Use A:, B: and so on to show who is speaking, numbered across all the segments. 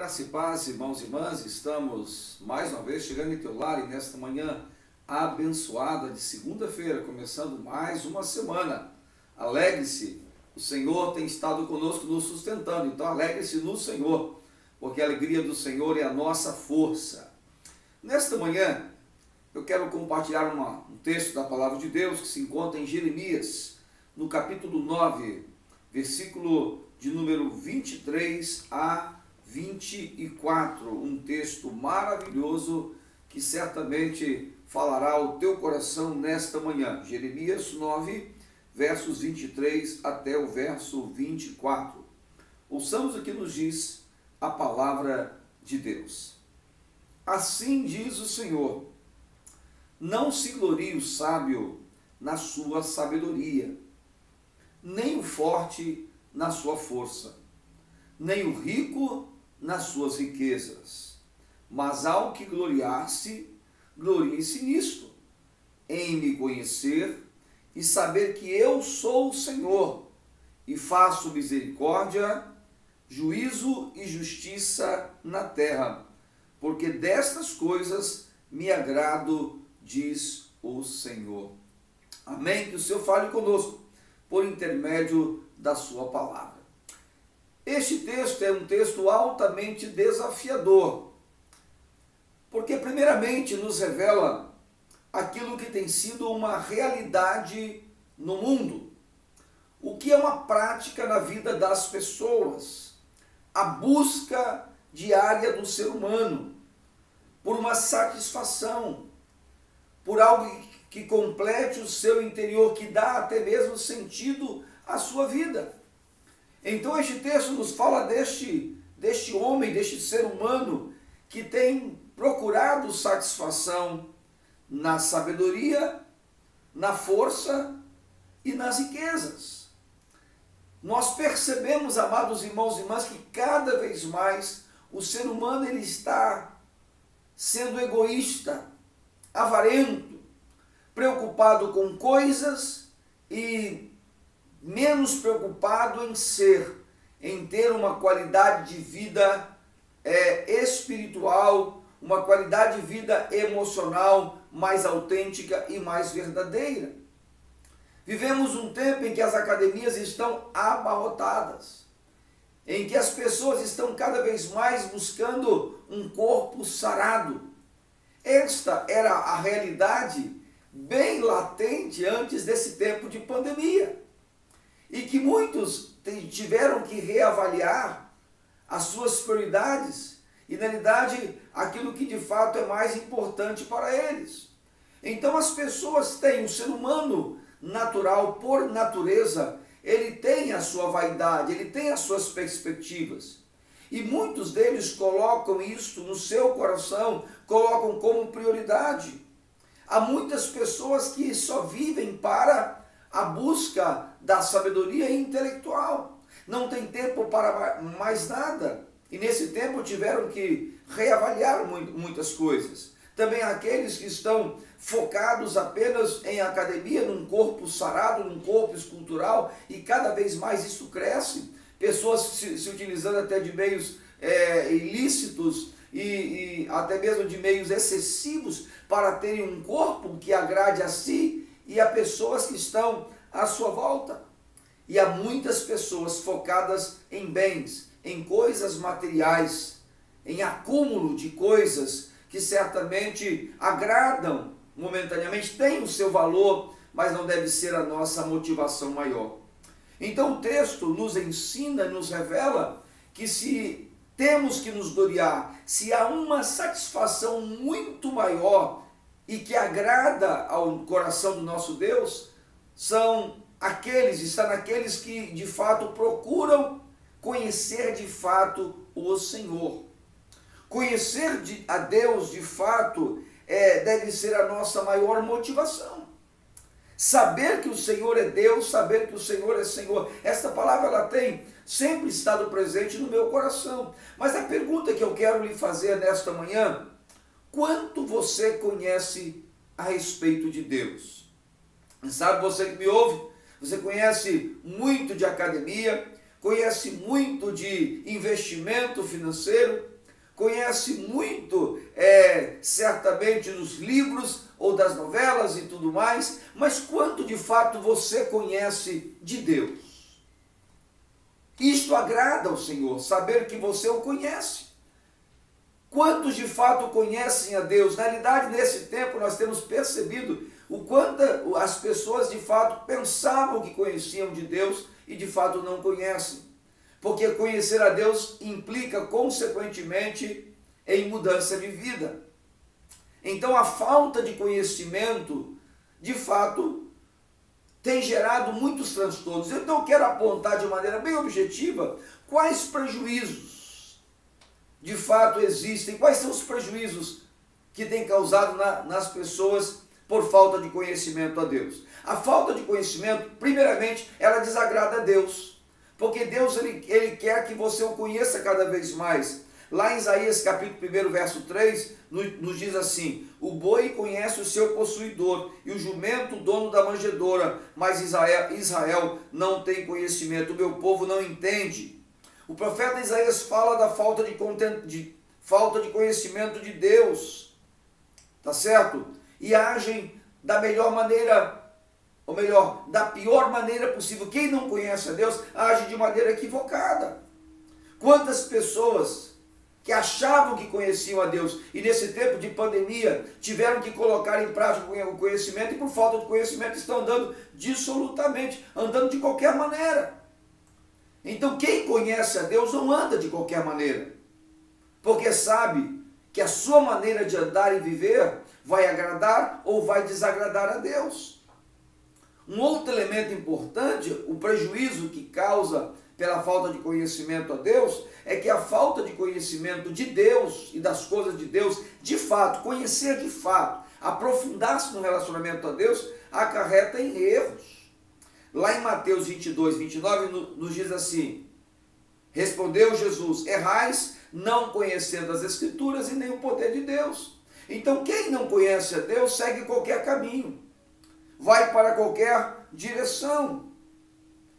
A: Graça e paz, irmãos e irmãs, estamos mais uma vez chegando em teu lar e nesta manhã abençoada de segunda-feira, começando mais uma semana. Alegre-se, o Senhor tem estado conosco, nos sustentando, então alegre-se no Senhor, porque a alegria do Senhor é a nossa força. Nesta manhã, eu quero compartilhar um texto da Palavra de Deus que se encontra em Jeremias, no capítulo 9, versículo de número 23 a 24, um texto maravilhoso que certamente falará ao teu coração nesta manhã. Jeremias 9, versos 23 até o verso 24. Ouçamos o que nos diz a palavra de Deus. Assim diz o Senhor: não se glorie o sábio na sua sabedoria, nem o forte na sua força, nem o rico nas suas riquezas, mas ao que gloriar-se, glorie-se nisto, em me conhecer e saber que eu sou o Senhor, e faço misericórdia, juízo e justiça na terra, porque destas coisas me agrado, diz o Senhor. Amém? Que o Senhor fale conosco por intermédio da sua palavra. Este texto é um texto altamente desafiador, porque primeiramente nos revela aquilo que tem sido uma realidade no mundo, o que é uma prática na vida das pessoas, a busca diária do ser humano por uma satisfação, por algo que complete o seu interior, que dá até mesmo sentido à sua vida. Então este texto nos fala deste homem, deste ser humano que tem procurado satisfação na sabedoria, na força e nas riquezas. Nós percebemos, amados irmãos e irmãs, que cada vez mais o ser humano ele está sendo egoísta, avarento, preocupado com coisas e menos preocupado em ter uma qualidade de vida espiritual, uma qualidade de vida emocional mais autêntica e mais verdadeira. Vivemos um tempo em que as academias estão abarrotadas, em que as pessoas estão cada vez mais buscando um corpo sarado. Esta era a realidade bem latente antes desse tempo de pandemia. E que muitos tiveram que reavaliar as suas prioridades e, na realidade, aquilo que de fato é mais importante para eles. Então as pessoas têm, o ser humano natural, por natureza, ele tem a sua vaidade, ele tem as suas perspectivas. E muitos deles colocam isso no seu coração, colocam como prioridade. Há muitas pessoas que só vivem para a busca da sabedoria intelectual. Não tem tempo para mais nada. E nesse tempo tiveram que reavaliar muitas coisas. Também aqueles que estão focados apenas em academia, num corpo sarado, num corpo escultural, e cada vez mais isso cresce. Pessoas se utilizando até de meios ilícitos e até mesmo de meios excessivos para terem um corpo que agrade a si e a pessoas que estão à sua volta. E há muitas pessoas focadas em bens, em coisas materiais, em acúmulo de coisas que certamente agradam momentaneamente, têm o seu valor, mas não deve ser a nossa motivação maior. Então o texto nos ensina, nos revela que se temos que nos gloriar, se há uma satisfação muito maior e que agrada ao coração do nosso Deus, está naqueles que de fato procuram conhecer de fato o Senhor. Conhecer a Deus de fato deve ser a nossa maior motivação. Saber que o Senhor é Deus, saber que o Senhor é Senhor. Esta palavra ela tem sempre estado presente no meu coração. Mas a pergunta que eu quero lhe fazer nesta manhã: quanto você conhece a respeito de Deus? Sabe, você que me ouve, você conhece muito de academia, conhece muito de investimento financeiro, conhece muito, certamente, dos livros ou das novelas e tudo mais, mas quanto de fato você conhece de Deus? Isto agrada ao Senhor, saber que você o conhece. Quantos de fato conhecem a Deus? Na realidade, nesse tempo, nós temos percebido o quanto as pessoas de fato pensavam que conheciam de Deus e de fato não conhecem. Porque conhecer a Deus implica, consequentemente, em mudança de vida. Então, a falta de conhecimento, de fato, tem gerado muitos transtornos. Então, eu quero apontar de maneira bem objetiva quais prejuízos de fato existem, quais são os prejuízos que tem causado nas pessoas por falta de conhecimento a Deus. A falta de conhecimento, primeiramente, ela desagrada a Deus, porque Deus ele quer que você o conheça cada vez mais. Lá em Isaías capítulo 1, verso 3, nos diz assim: o boi conhece o seu possuidor, e o jumento o dono da manjedoura, mas Israel não tem conhecimento, o meu povo não entende. O profeta Isaías fala da falta de conhecimento de Deus, tá certo? E agem da melhor maneira, ou melhor, da pior maneira possível. Quem não conhece a Deus age de maneira equivocada. Quantas pessoas que achavam que conheciam a Deus e nesse tempo de pandemia tiveram que colocar em prática o conhecimento e por falta de conhecimento estão andando dissolutamente, andando de qualquer maneira. Então quem conhece a Deus não anda de qualquer maneira, porque sabe que a sua maneira de andar e viver vai agradar ou vai desagradar a Deus. Um outro elemento importante, o prejuízo que causa pela falta de conhecimento a Deus, é que a falta de conhecimento de Deus e das coisas de Deus, de fato, conhecer de fato, aprofundar-se no relacionamento a Deus, acarreta em erros. Lá em Mateus 22, 29, nos diz assim: respondeu Jesus, errais não conhecendo as Escrituras e nem o poder de Deus. Então quem não conhece a Deus segue qualquer caminho, vai para qualquer direção.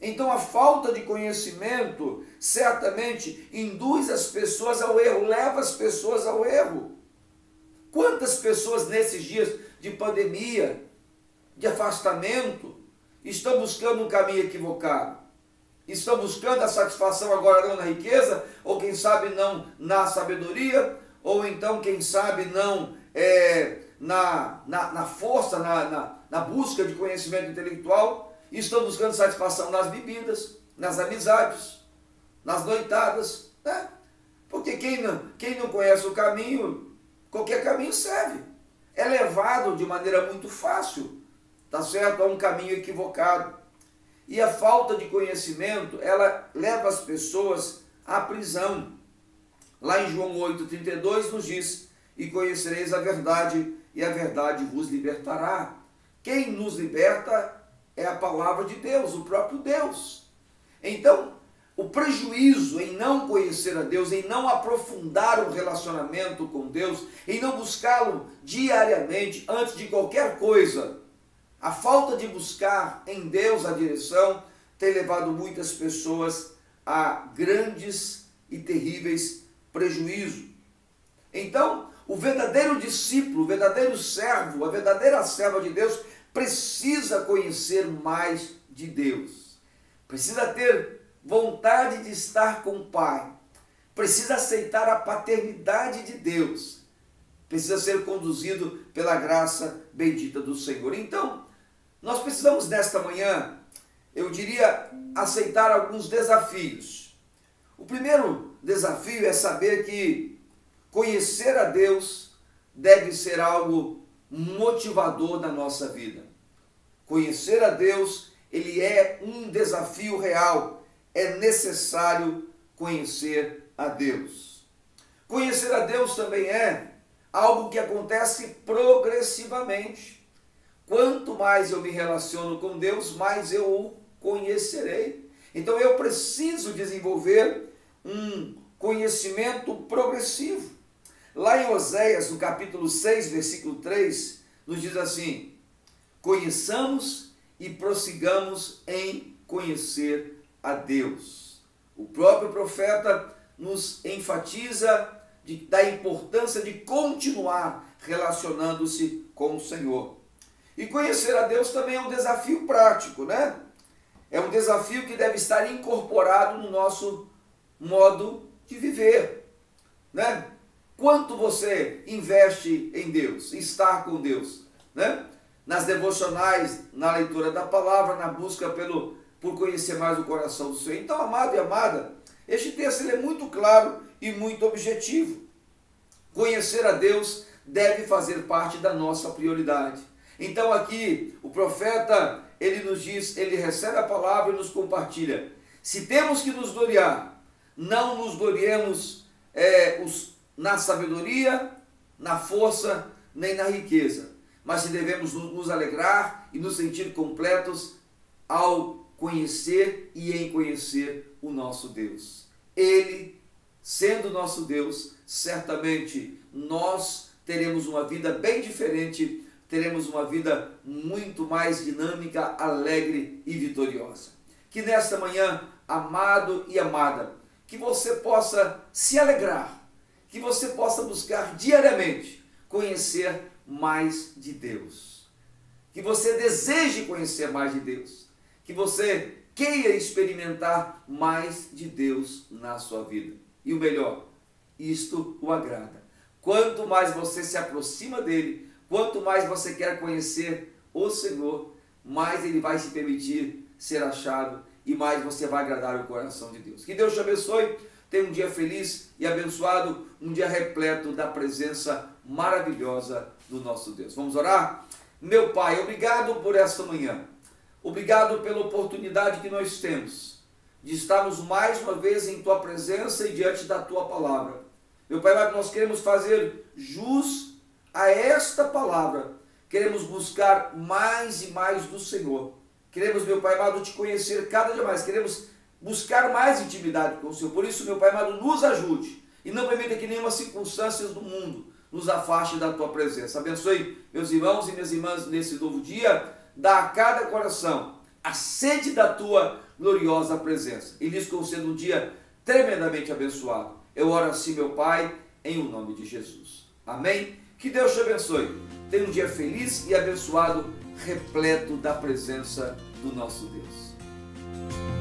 A: Então a falta de conhecimento certamente induz as pessoas ao erro, leva as pessoas ao erro. Quantas pessoas nesses dias de pandemia, de afastamento, estão buscando um caminho equivocado? Estão buscando a satisfação agora não na riqueza, ou quem sabe não na sabedoria, ou então quem sabe não na força, na busca de conhecimento intelectual. Estão buscando satisfação nas bebidas, nas amizades, nas noitadas, né? Porque quem não conhece o caminho, qualquer caminho serve. É levado de maneira muito fácil, tá certo? A um caminho equivocado. E a falta de conhecimento, ela leva as pessoas à prisão. Lá em João 8,32 nos diz: e conhecereis a verdade, e a verdade vos libertará. Quem nos liberta é a palavra de Deus, o próprio Deus. Então, o prejuízo em não conhecer a Deus, em não aprofundar o relacionamento com Deus, em não buscá-lo diariamente, antes de qualquer coisa, a falta de buscar em Deus a direção, tem levado muitas pessoas a grandes e terríveis prejuízos. Então, o verdadeiro discípulo, o verdadeiro servo, a verdadeira serva de Deus, precisa conhecer mais de Deus, precisa ter vontade de estar com o Pai, precisa aceitar a paternidade de Deus, precisa ser conduzido pela graça bendita do Senhor. Então, nós precisamos nesta manhã, eu diria, aceitar alguns desafios. O primeiro desafio é saber que conhecer a Deus deve ser algo motivador na nossa vida. Conhecer a Deus, ele é um desafio real. É necessário conhecer a Deus. Conhecer a Deus também é algo que acontece progressivamente. Quanto mais eu me relaciono com Deus, mais eu o conhecerei. Então eu preciso desenvolver um conhecimento progressivo. Lá em Oséias, no capítulo 6, versículo 3, nos diz assim: conheçamos e prossigamos em conhecer a Deus. O próprio profeta nos enfatiza da importância de continuar relacionando-se com o Senhor. E conhecer a Deus também é um desafio prático, né? É um desafio que deve estar incorporado no nosso modo de viver, né? Quanto você investe em Deus, em estar com Deus, né? Nas devocionais, na leitura da palavra, na busca por conhecer mais o coração do Senhor. Então, amado e amada, este texto ele é muito claro e muito objetivo. Conhecer a Deus deve fazer parte da nossa prioridade. Então aqui o profeta, ele nos diz, ele recebe a palavra e nos compartilha. Se temos que nos gloriar, não nos gloriemos na sabedoria, na força, nem na riqueza. Mas se devemos nos alegrar e nos sentir completos ao conhecer e em conhecer o nosso Deus. Ele, sendo nosso Deus, certamente nós teremos uma vida bem diferente, teremos uma vida muito mais dinâmica, alegre e vitoriosa. Que nesta manhã, amado e amada, que você possa se alegrar, que você possa buscar diariamente conhecer mais de Deus. Que você deseje conhecer mais de Deus. Que você queira experimentar mais de Deus na sua vida. E o melhor, isto o agrada. Quanto mais você se aproxima dele, quanto mais você quer conhecer o Senhor, mais ele vai se permitir ser achado e mais você vai agradar o coração de Deus. Que Deus te abençoe, tenha um dia feliz e abençoado, um dia repleto da presença maravilhosa do nosso Deus. Vamos orar? Meu Pai, obrigado por esta manhã. Obrigado pela oportunidade que nós temos de estarmos mais uma vez em Tua presença e diante da Tua palavra. Meu Pai, nós queremos fazer jus a esta palavra. Queremos buscar mais e mais do Senhor. Queremos, meu Pai amado, Te conhecer cada dia mais. Queremos buscar mais intimidade com o Senhor. Por isso, meu Pai amado, nos ajude. E não permita que nenhuma circunstância do mundo nos afaste da Tua presença. Abençoe meus irmãos e minhas irmãs nesse novo dia. Dá a cada coração a sede da Tua gloriosa presença. E lhes conceda um dia tremendamente abençoado. Eu oro assim, meu Pai, em o nome de Jesus. Amém? Que Deus te abençoe. Tenha um dia feliz e abençoado, repleto da presença do nosso Deus.